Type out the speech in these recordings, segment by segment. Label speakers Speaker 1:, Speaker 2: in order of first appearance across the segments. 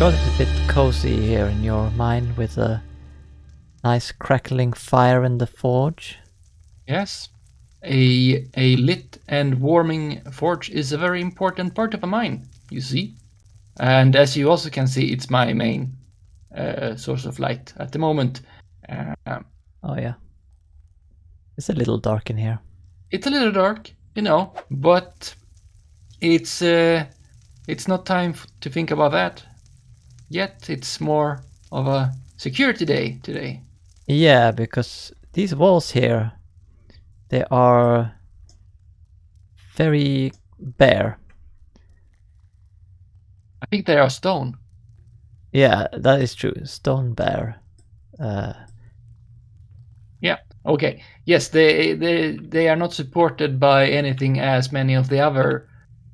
Speaker 1: got it a bit cozy here in your mine with a nice crackling fire in the forge.
Speaker 2: Yes, a lit and warming forge is a very important part of a mine, you see. And as you also can see, it's my main source of light at the moment.
Speaker 1: Oh yeah. It's a little dark in here.
Speaker 2: It's a little dark, you know, but it's not time to think about that yet. It's more of a security day today.
Speaker 1: Yeah, because these walls here, they are very bare.
Speaker 2: I think they are stone.
Speaker 1: Yeah, that is true. Stone bare.
Speaker 2: Yeah. Okay. Yes, they are not supported by anything as many of the other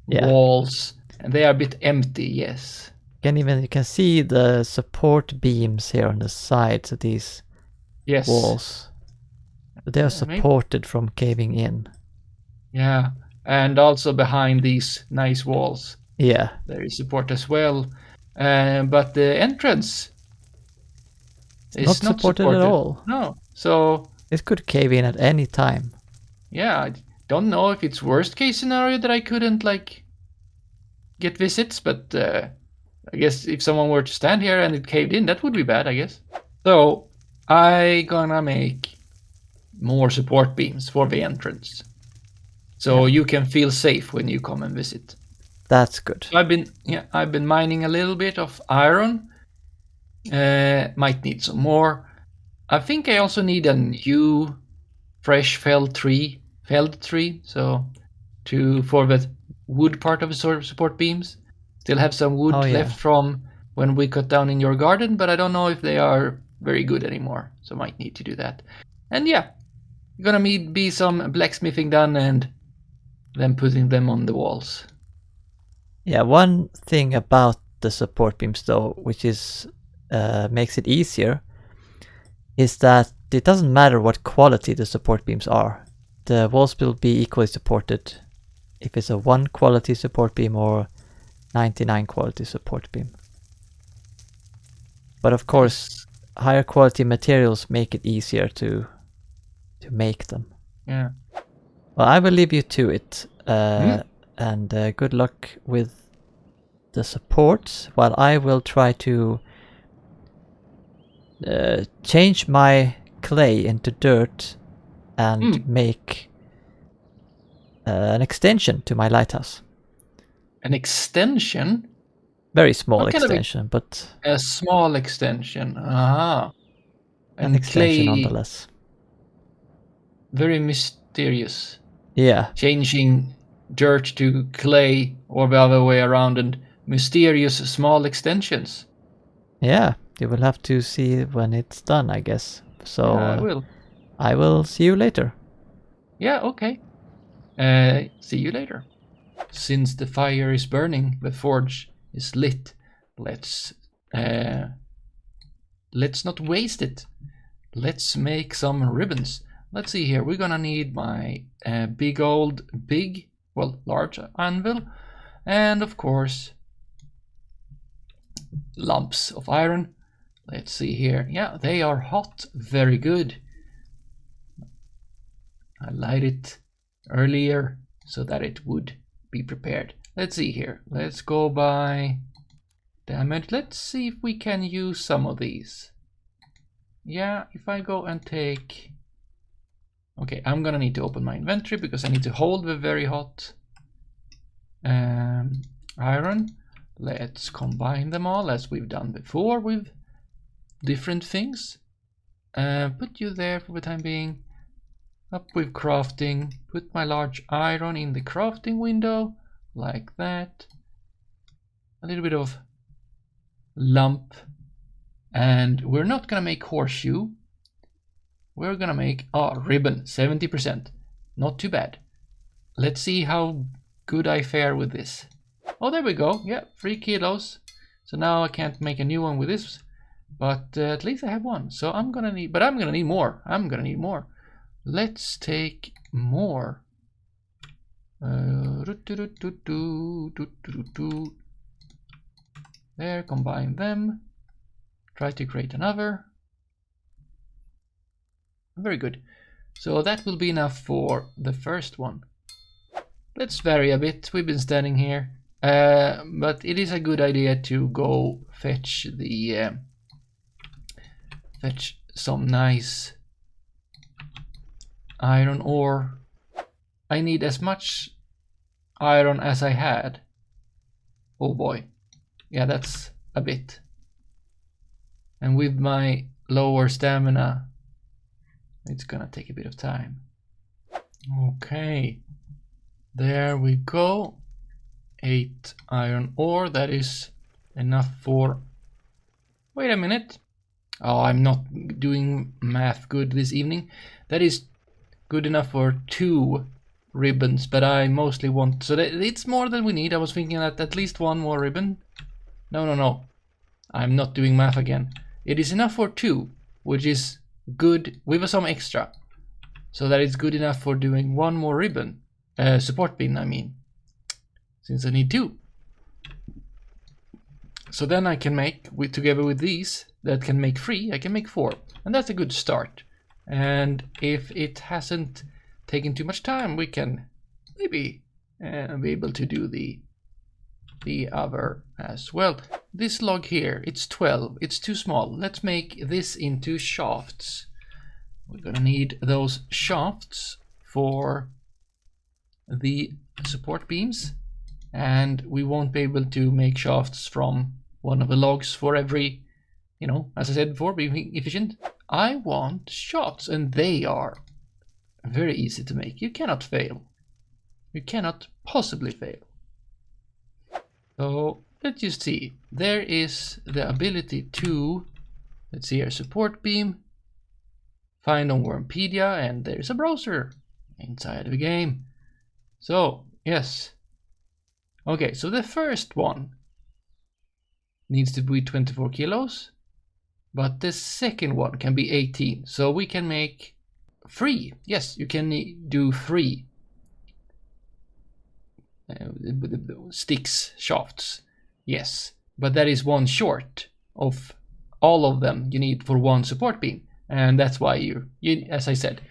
Speaker 2: walls, and they are a bit empty. Yes.
Speaker 1: You can see the support beams here on the sides of these walls. They are supported from caving in.
Speaker 2: Yeah, and also behind these nice walls.
Speaker 1: Yeah.
Speaker 2: There is support as well, but the entrance is not supported
Speaker 1: at all.
Speaker 2: No, so
Speaker 1: it could cave in at any time.
Speaker 2: Yeah, I don't know if it's worst case scenario that I couldn't like get visits, but I guess if someone were to stand here and it caved in, that would be bad, I guess. So I gonna make more support beams for the entrance, so you can feel safe when you come and visit.
Speaker 1: That's good.
Speaker 2: So I've been mining a little bit of iron. Might need some more. I think I also need a new fresh felled tree, so for the wood part of the support beams. Still have some wood left from when we cut down in your garden, but I don't know if they are very good anymore, so might need to do that. And yeah, gonna be some blacksmithing done and then putting them on the walls.
Speaker 1: Yeah, one thing about the support beams though, which is makes it easier, is that it doesn't matter what quality the support beams are. The walls will be equally supported if it's a 1 quality support beam or 99 quality support beam. But of course, higher quality materials make it easier to make them.
Speaker 2: Yeah.
Speaker 1: Well, I will leave you to it, and good luck with the supports, while I will try to change my clay into dirt and make an extension to my lighthouse.
Speaker 2: An extension?
Speaker 1: Very small extension, but...
Speaker 2: A small extension,
Speaker 1: An extension nonetheless.
Speaker 2: Very mysterious.
Speaker 1: Yeah.
Speaker 2: Changing dirt to clay or the other way around, and mysterious small extensions.
Speaker 1: Yeah, you will have to see when it's done, I guess. So
Speaker 2: yeah,
Speaker 1: I will see you later.
Speaker 2: Yeah, okay. See you later. Since the fire is burning, the forge is lit. Let's not waste it. Let's make some ribbons. Let's see here. We're gonna need my large anvil, and of course lumps of iron. Let's see here. Yeah, they are hot. Very good. I light it earlier so that it would be prepared. Let's see here. Let's go by damage. Let's see if we can use some of these. Yeah, if I go and take... Okay, I'm gonna need to open my inventory because I need to hold the very hot iron. Let's combine them all as we've done before with different things. Put you there for the time being. Up with crafting. Put my large iron in the crafting window, like that. A little bit of lump. And we're not gonna make horseshoe. We're gonna make ribbon, 70%. Not too bad. Let's see how good I fare with this. Oh, there we go. Yeah, 3 kilos. So now I can't make a new one with this, but at least I have one. So I'm gonna need more. Let's take more. There, combine them. Try to create another. Very good. So that will be enough for the first one. Let's vary a bit. We've been standing here. But it is a good idea to go fetch the fetch some nice iron ore. I need as much iron as I had. Oh boy. Yeah, that's a bit. And with my lower stamina, it's gonna take a bit of time. Okay. There we go. 8 iron ore. That is enough for... Wait a minute. Oh, I'm not doing math good this evening. That is good enough for 2 ribbons, but I mostly want... So that it's more than we need. I was thinking that at least 1 more ribbon. No. I'm not doing math again. It is enough for 2, which is good with some extra. So that is good enough for doing 1 more ribbon. Support beam, I mean. Since I need 2. So then I can make, together with these, that can make 3, I can make 4. And that's a good start. And if it hasn't taken too much time, we can maybe be able to do the other as well. This log here, it's 12, it's too small. Let's make this into shafts. We're gonna need those shafts for the support beams, and we won't be able to make shafts from one of the logs for every, as I said before, being efficient. I want shafts, and they are very easy to make. You cannot fail. You cannot possibly fail. So let's just see. There is the ability to, let's see here, support beam, find on Wurmpedia, and there's a browser inside of the game. So, yes. Okay, so the first one needs to be 24 kilos, but the second one can be 18. So we can make 3. Yes, you can do 3 sticks, shafts. Yes, but that is 1 short of all of them you need for 1 support beam. And that's why you, as I said,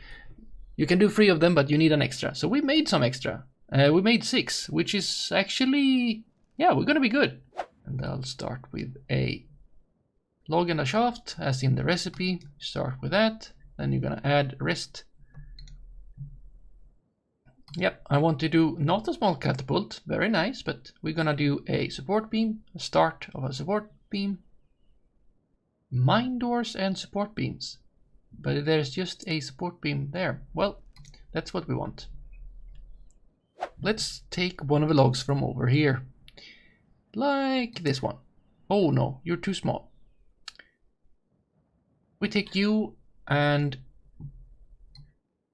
Speaker 2: you can do 3 of them, but you need an extra. So we made some extra. We made 6, which is actually, yeah, we're gonna be good. And I'll start with a log and a shaft, as in the recipe. Start with that. Then you're gonna add rest. Yep, I want to do not a small catapult, very nice, but we're gonna do a support beam, a start of a support beam, mine doors and support beams. But there's just a support beam there. Well, that's what we want. Let's take one of the logs from over here. Like this one. Oh no, you're too small. We take you and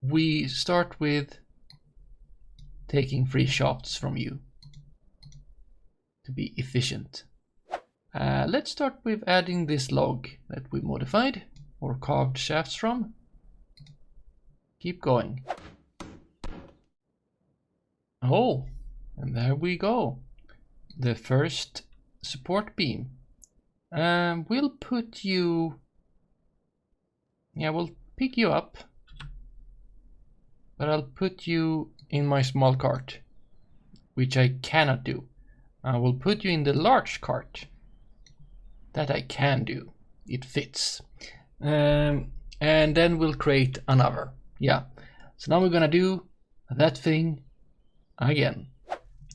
Speaker 2: we start with taking 3 shafts from you to be efficient. Let's start with adding this log that we modified or carved shafts from. Keep going. Oh, and there we go. The first support beam. We'll put you... Yeah, we'll pick you up. But I'll put you in my small cart, which I cannot do. I will put you in the large cart. That I can do. It fits. And then we'll create another. Yeah. So now we're gonna do that thing again.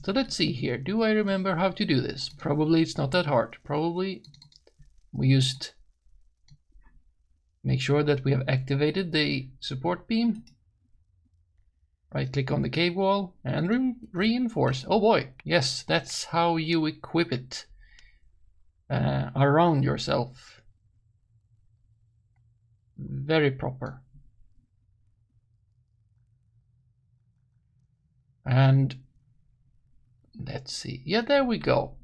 Speaker 2: So let's see here. Do I remember how to do this? Probably it's not that hard. Probably we just make sure that we have activated the support beam. Right click on the cave wall and reinforce. Oh boy, yes, that's how you equip it around yourself. Very proper. And let's see. Yeah, there we go.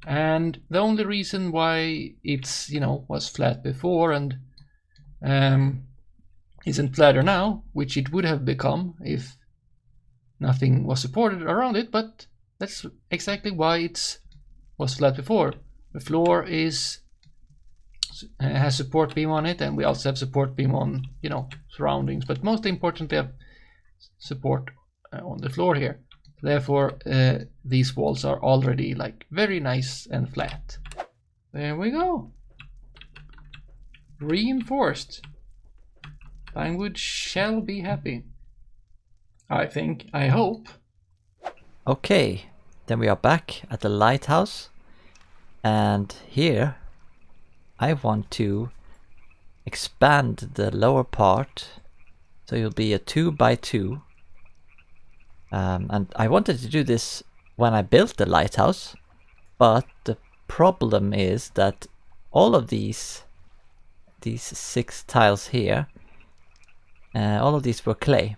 Speaker 2: And the only reason why it's, was flat before and isn't flatter now, which it would have become if nothing was supported around it, but that's exactly why it was flat before. The floor is has support beam on it, and we also have support beam on, you know, surroundings, but most importantly have support on the floor here. Therefore these walls are already like very nice and flat. There we go. Reinforced. Pinewood shall be happy. I think, I hope.
Speaker 1: Okay, then we are back at the lighthouse, and here I want to expand the lower part so it'll be a 2 by 2. And I wanted to do this when I built the lighthouse, but the problem is that all of these 6 tiles here, all of these were clay,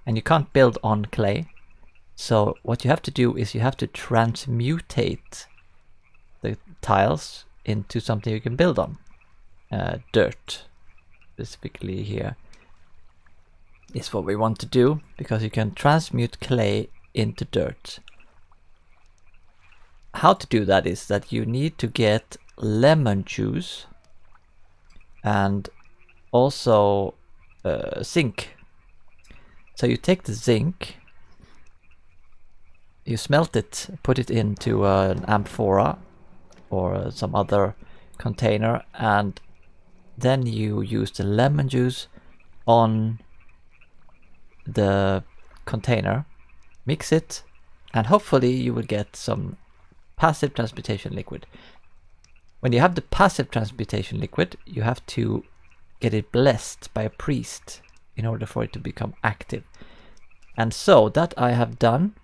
Speaker 1: and you can't build on clay. So what you have to do is you have to transmutate the tiles into something you can build on. Dirt, specifically here, is what we want to do, because you can transmute clay into dirt. How to do that is that you need to get lemon juice and also zinc. So you take the zinc, you smelt it, put it into an amphora or some other container, and then you use the lemon juice on the container, mix it, and hopefully you will get some passive transmutation liquid. When you have the passive transmutation liquid, you have to get it blessed by a priest in order for it to become active. And so that I have done,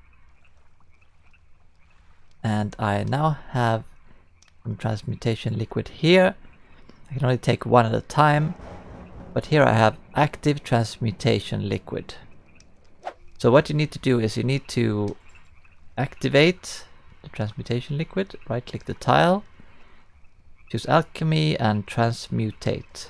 Speaker 1: and I now have some transmutation liquid here. I can only take one at a time, but here I have active transmutation liquid. So what you need to do is you need to activate the transmutation liquid, right click the tile, choose alchemy and transmutate.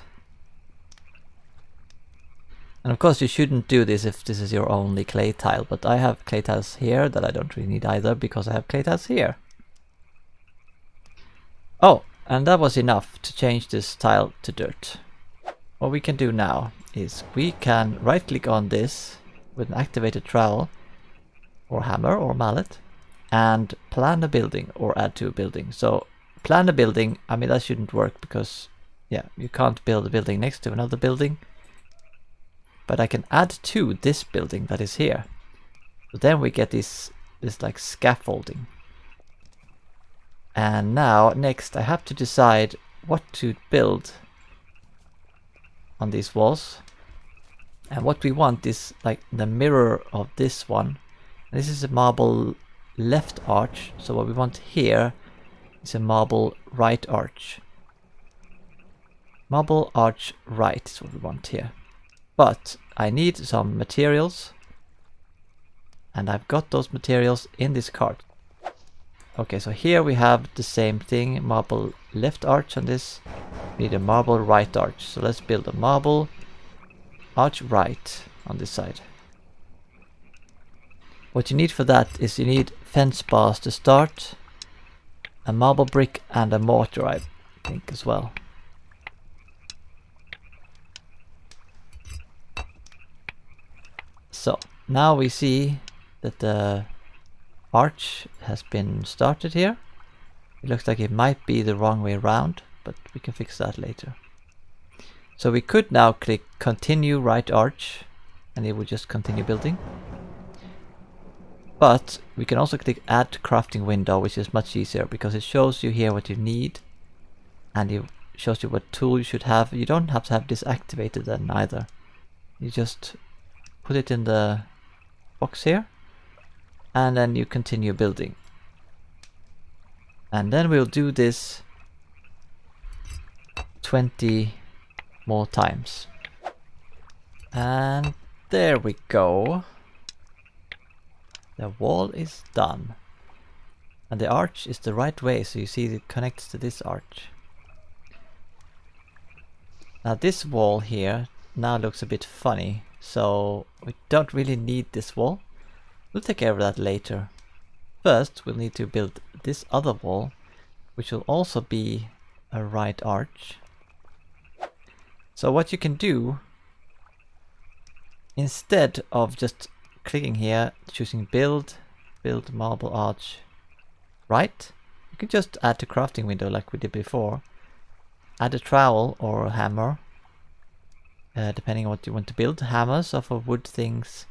Speaker 1: And of course you shouldn't do this if this is your only clay tile, but I have clay tiles here that I don't really need either because I have clay tiles here. Oh, and that was enough to change this tile to dirt. What we can do now is we can right click on this with an activated trowel or hammer or mallet and plan a building or add to a building. So plan a building, I mean that shouldn't work because yeah, you can't build a building next to another building. But I can add to this building that is here. So then we get this like scaffolding. And now next I have to decide what to build on these walls. And what we want is like the mirror of this one. This is a marble left arch, so what we want here is a marble right arch. Marble arch right is what we want here. But I need some materials, and I've got those materials in this cart. Okay, so here we have the same thing, marble left arch on this. We need a marble right arch, so let's build a marble arch right on this side. What you need for that is you need fence bars to start, a marble brick and a mortar, I think, as well. So now we see that the arch has been started here. It looks like it might be the wrong way around, but we can fix that later. So we could now click continue right arch and it will just continue building. But we can also click add crafting window, which is much easier because it shows you here what you need and it shows you what tool you should have. You don't have to have this activated then either. You just put it in the box here and then you continue building. And then we'll do this 20 more times. And there we go. The wall is done. And the arch is the right way, so you see it connects to this arch. Now this wall here now looks a bit funny, so we don't really need this wall. We'll take care of that later. First we'll need to build this other wall, which will also be a right arch. So what you can do, instead of just clicking here, choosing build marble arch right, you can just add to crafting window like we did before. Add a trowel or a hammer, depending on what you want to build. Hammers are for wood things,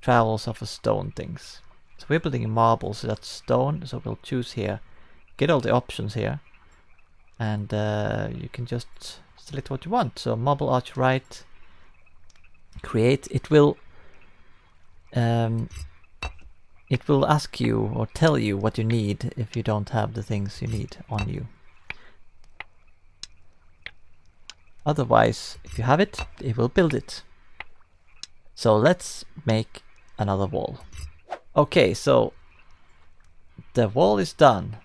Speaker 1: trowels are for stone things. So we're building marble, so that's stone, so we'll choose here. Get all the options here, and you can just select what you want. So marble arch right, create. It will ask you or tell you what you need if you don't have the things you need on you. Otherwise, if you have it, it will build it. So let's make another wall. Okay, so the wall is done.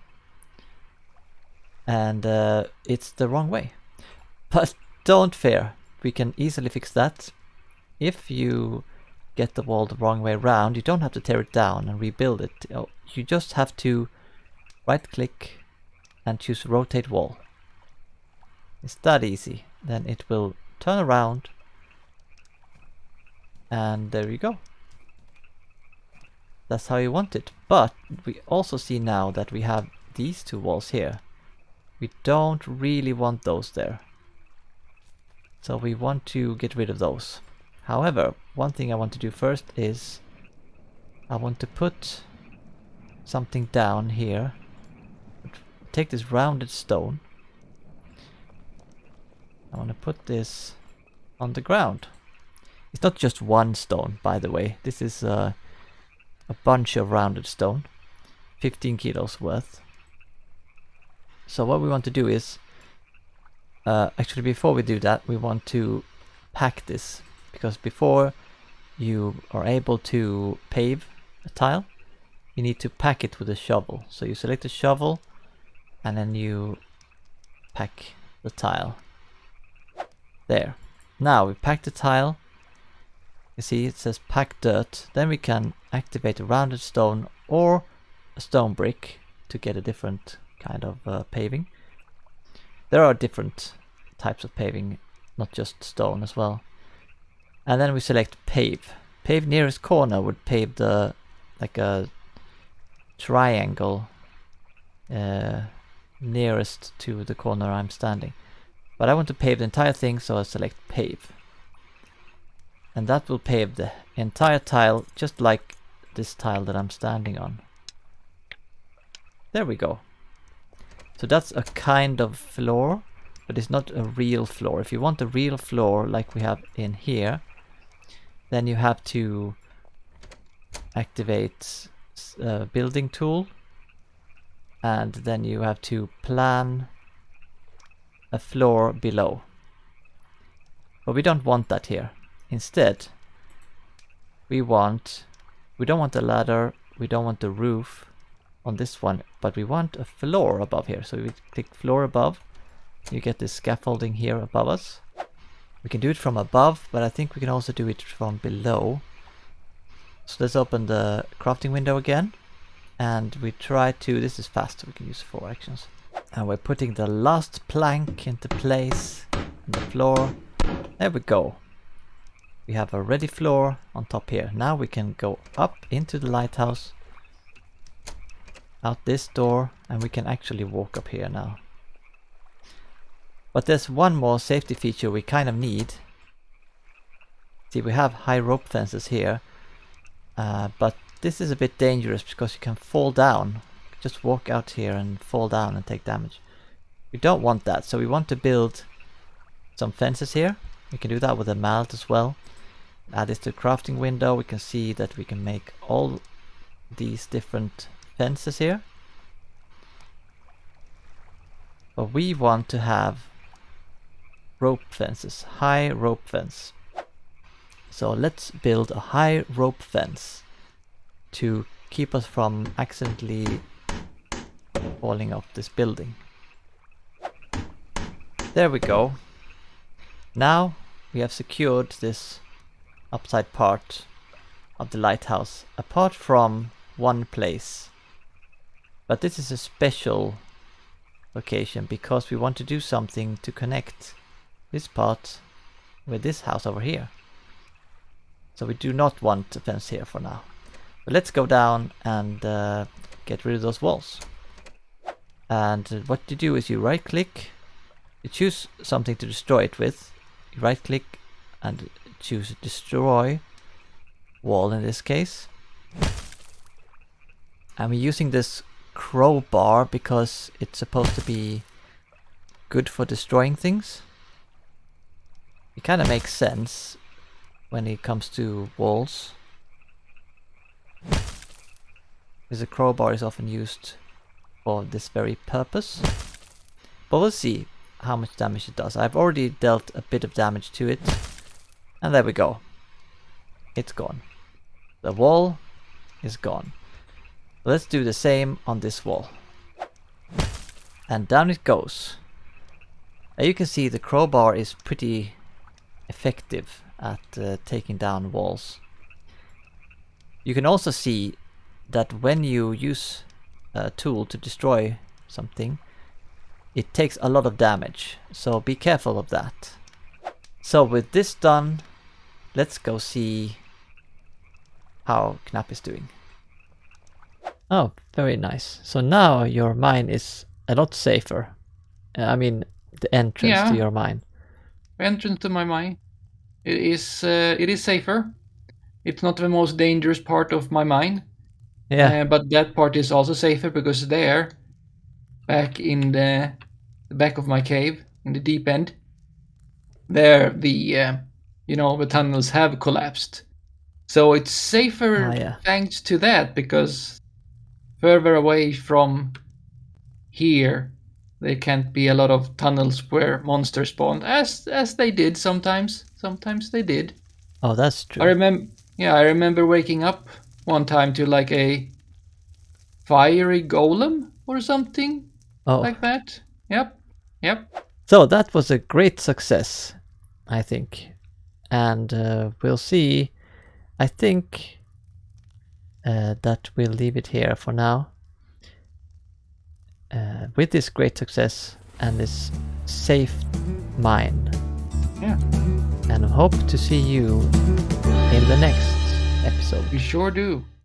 Speaker 1: And it's the wrong way. But don't fear, we can easily fix that. If you get the wall the wrong way around, you don't have to tear it down and rebuild it. You just have to right click and choose rotate wall. It's that easy. Then it will turn around, and there you go. That's how you want it. But we also see now that we have these two walls here. We don't really want those there. So we want to get rid of those. However, one thing I want to do first is I want to put something down here. Take this rounded stone. I want to put this on the ground. It's not just one stone, by the way. This is a bunch of rounded stone. 15 kilos worth. So what we want to do is, actually before we do that, we want to pack this. Because before you are able to pave a tile, you need to pack it with a shovel. So you select a shovel and then you pack the tile. There. Now we pack the tile. You see it says pack dirt. Then we can activate a rounded stone or a stone brick to get a different kind of paving. There are different types of paving, not just stone as well. And then we select pave. Pave nearest corner would pave the, like a triangle nearest to the corner I'm standing. But I want to pave the entire thing, so I select pave. And that will pave the entire tile, just like this tile that I'm standing on. There we go. So that's a kind of floor, but it's not a real floor. If you want a real floor like we have in here, then you have to activate building tool, and then you have to plan a floor below. But we don't want that here. Instead, we don't want a ladder, we don't want the roof on this one, but we want a floor above here. So we click floor above, you get this scaffolding here above us. We can do it from above, but I think we can also do it from below. So let's open the crafting window again, and we try to, this is fast, so we can use 4 actions. And we're putting the last plank into place on the floor. There we go. We have a ready floor on top here. Now we can go up into the lighthouse, out this door, and we can actually walk up here now. But there's one more safety feature we kind of need. See, we have high rope fences here, but this is a bit dangerous because you can fall down. Just walk out here and fall down and take damage. We don't want that, so we want to build some fences here. We can do that with a mallet as well. Add this to the crafting window. We can see that we can make all these different fences here. But we want to have rope fences, high rope fence. So let's build a high rope fence to keep us from accidentally falling off this building. There we go. Now we have secured this upside part of the lighthouse, apart from one place. But this is a special location because we want to do something to connect this part with this house over here. So we do not want a fence here for now. But let's go down and get rid of those walls. And what you do is you right click, you choose something to destroy it with, you right click and choose destroy wall in this case. And we're using this crowbar because it's supposed to be good for destroying things. It kind of makes sense when it comes to walls, because a crowbar is often used for this very purpose. But we'll see how much damage it does. I've already dealt a bit of damage to it, and there we go. It's gone. The wall is gone. Let's do the same on this wall. And down it goes. Now you can see the crowbar is pretty effective at taking down walls. You can also see that when you use a tool to destroy something, it takes a lot of damage, so be careful of that. So with this done, let's go see how Knapp is doing. Oh, very nice. So now your mine is a lot safer. I mean, the entrance to your mine.
Speaker 2: Entrance to my mine. It is safer. It's not the most dangerous part of my mine.
Speaker 1: Yeah.
Speaker 2: But that part is also safer because there, back in the back of my cave, in the deep end, there the tunnels have collapsed. So it's safer thanks to that, because further away from here there can't be a lot of tunnels where monsters spawn, as they did sometimes. Sometimes they did.
Speaker 1: Oh, that's true.
Speaker 2: I remember waking up one time to like a fiery golem or something like that. Yep.
Speaker 1: So that was a great success, I think. And we'll see. I think that we'll leave it here for now. With this great success and this safe mine.
Speaker 2: Yeah.
Speaker 1: And hope to see you in the next episode.
Speaker 2: We sure do.